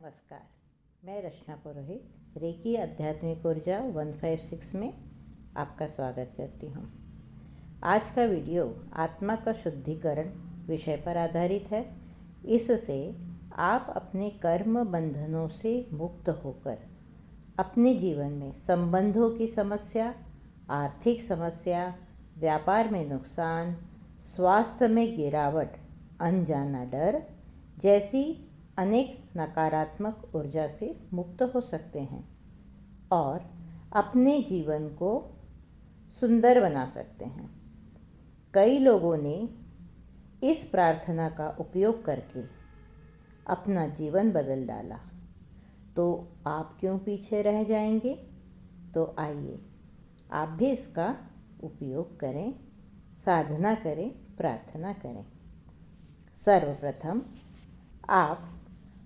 नमस्कार, मैं रचना पुरोहित रेकी आध्यात्मिक ऊर्जा 156 में आपका स्वागत करती हूँ। आज का वीडियो आत्मा का शुद्धिकरण विषय पर आधारित है। इससे आप अपने कर्म बंधनों से मुक्त होकर अपने जीवन में संबंधों की समस्या, आर्थिक समस्या, व्यापार में नुकसान, स्वास्थ्य में गिरावट, अनजाना डर जैसी अनेक नकारात्मक ऊर्जा से मुक्त हो सकते हैं और अपने जीवन को सुंदर बना सकते हैं। कई लोगों ने इस प्रार्थना का उपयोग करके अपना जीवन बदल डाला, तो आप क्यों पीछे रह जाएंगे? तो आइए आप भी इसका उपयोग करें, साधना करें, प्रार्थना करें। सर्वप्रथम आप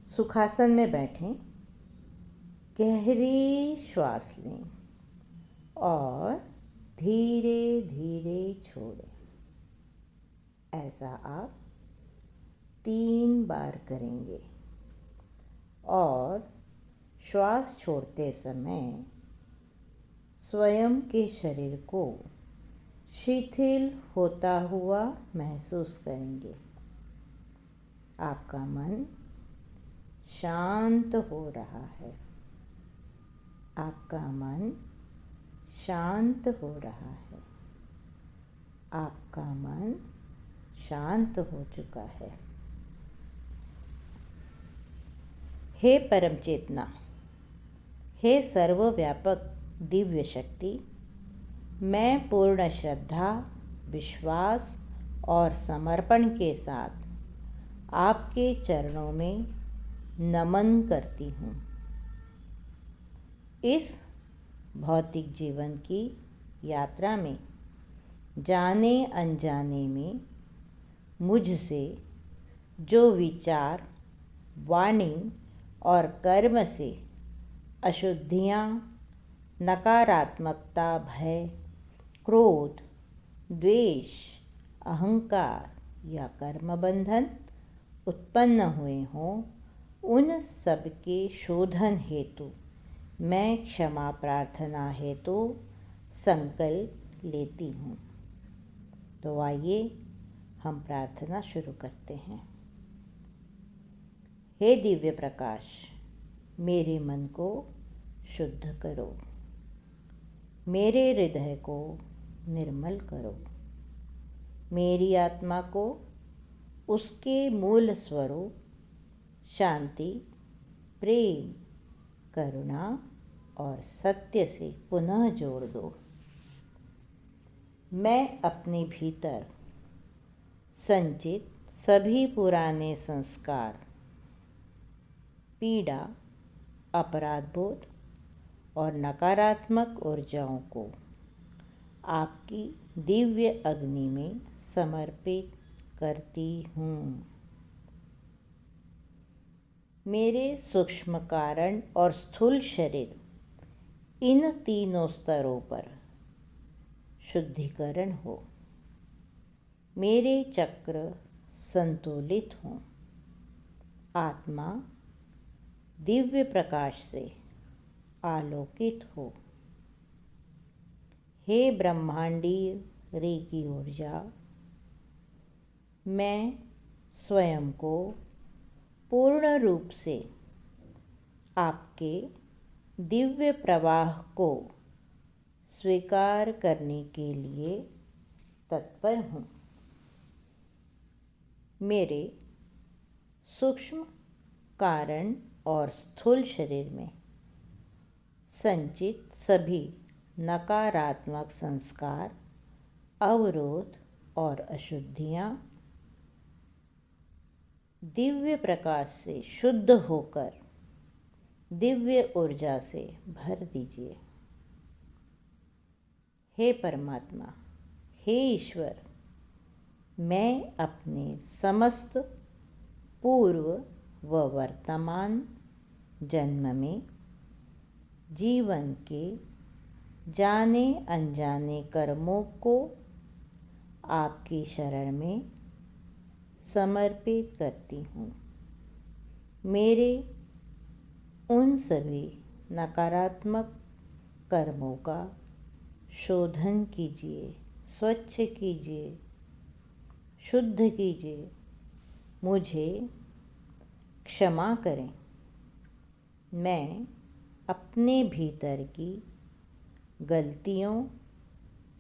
सुखासन में बैठें, गहरी श्वास लें और धीरे धीरे छोड़ें। ऐसा आप 3 बार करेंगे और श्वास छोड़ते समय स्वयं के शरीर को शिथिल होता हुआ महसूस करेंगे। आपका मन शांत हो रहा है। आपका मन शांत हो रहा है। आपका मन शांत हो चुका है। हे परम चेतना, हे सर्वव्यापक दिव्य शक्ति, मैं पूर्ण श्रद्धा, विश्वास और समर्पण के साथ आपके चरणों में नमन करती हूँ। इस भौतिक जीवन की यात्रा में जाने अनजाने में मुझसे जो विचार, वाणी और कर्म से अशुद्धियाँ, नकारात्मकता, भय, क्रोध, द्वेष, अहंकार या कर्म बंधन उत्पन्न हुए हों, उन सब के शोधन हेतु मैं क्षमा प्रार्थना हेतु संकल्प लेती हूँ। तो आइए हम प्रार्थना शुरू करते हैं। हे दिव्य प्रकाश, मेरे मन को शुद्ध करो, मेरे हृदय को निर्मल करो, मेरी आत्मा को उसके मूल स्वरूप शांति, प्रेम, करुणा और सत्य से पुनः जोड़ दो। मैं अपने भीतर संचित सभी पुराने संस्कार, पीड़ा, अपराध बोध और नकारात्मक ऊर्जाओं को आपकी दिव्य अग्नि में समर्पित करती हूँ। मेरे सूक्ष्म कारण और स्थूल शरीर, इन तीनों स्तरों पर शुद्धिकरण हो। मेरे चक्र संतुलित हों। आत्मा दिव्य प्रकाश से आलोकित हो। हे ब्रह्मांडीय रेकी ऊर्जा, मैं स्वयं को पूर्ण रूप से आपके दिव्य प्रवाह को स्वीकार करने के लिए तत्पर हूँ। मेरे सूक्ष्म कारण और स्थूल शरीर में संचित सभी नकारात्मक संस्कार, अवरोध और अशुद्धियाँ दिव्य प्रकाश से शुद्ध होकर दिव्य ऊर्जा से भर दीजिए। हे परमात्मा, हे ईश्वर, मैं अपने समस्त पूर्व व वर्तमान जन्म में जीवन के जाने अनजाने कर्मों को आपकी शरण में समर्पित करती हूँ। मेरे उन सभी नकारात्मक कर्मों का शोधन कीजिए, स्वच्छ कीजिए, शुद्ध कीजिए। मुझे क्षमा करें। मैं अपने भीतर की गलतियों,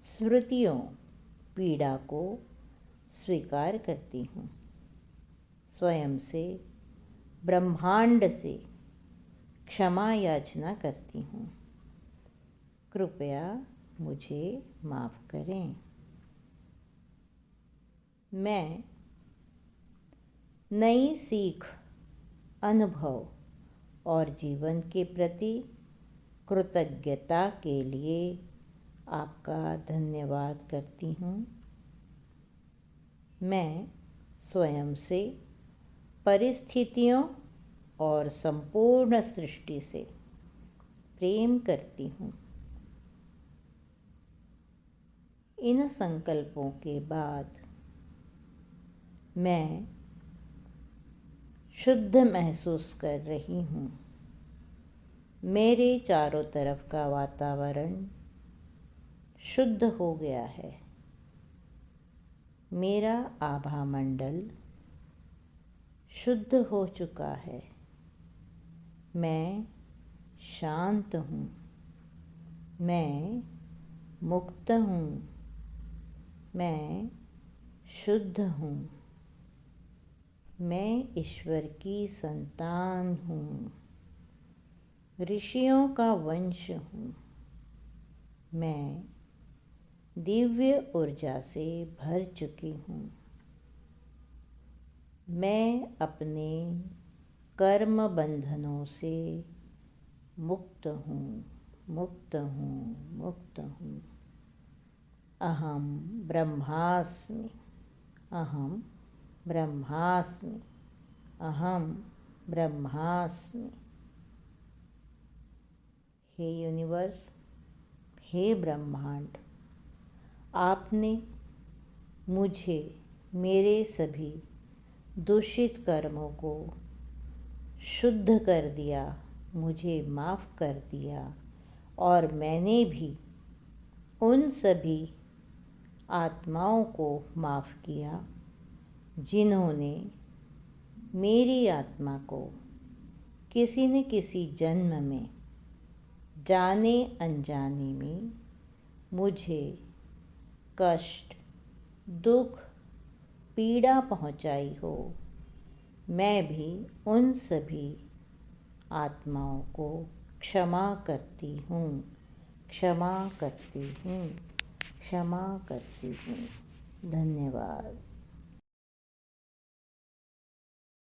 स्मृतियों, पीड़ा को स्वीकार करती हूँ। स्वयं से, ब्रह्मांड से क्षमा याचना करती हूँ। कृपया मुझे माफ़ करें। मैं नई सीख, अनुभव और जीवन के प्रति कृतज्ञता के लिए आपका धन्यवाद करती हूँ। मैं स्वयं से, परिस्थितियों और संपूर्ण सृष्टि से प्रेम करती हूँ। इन संकल्पों के बाद मैं शुद्ध महसूस कर रही हूँ। मेरे चारों तरफ का वातावरण शुद्ध हो गया है। मेरा आभा मंडल शुद्ध हो चुका है। मैं शांत हूँ। मैं मुक्त हूँ। मैं शुद्ध हूँ। मैं ईश्वर की संतान हूँ। ऋषियों का वंश हूँ। मैं दिव्य ऊर्जा से भर चुकी हूँ। मैं अपने कर्म बंधनों से मुक्त हूँ, मुक्त हूँ, मुक्त हूँ। अहम ब्रह्मास्मि, अहम ब्रह्मास्मि, अहम ब्रह्मास्मि। हे यूनिवर्स, हे ब्रह्मांड, आपने मुझे मेरे सभी दूषित कर्मों को शुद्ध कर दिया, मुझे माफ़ कर दिया और मैंने भी उन सभी आत्माओं को माफ़ किया जिन्होंने मेरी आत्मा को किसी न किसी जन्म में जाने अनजाने में मुझे कष्ट, दुख, पीड़ा पहुंचाई हो। मैं भी उन सभी आत्माओं को क्षमा करती हूँ, क्षमा करती हूँ, क्षमा करती हूँ। धन्यवाद।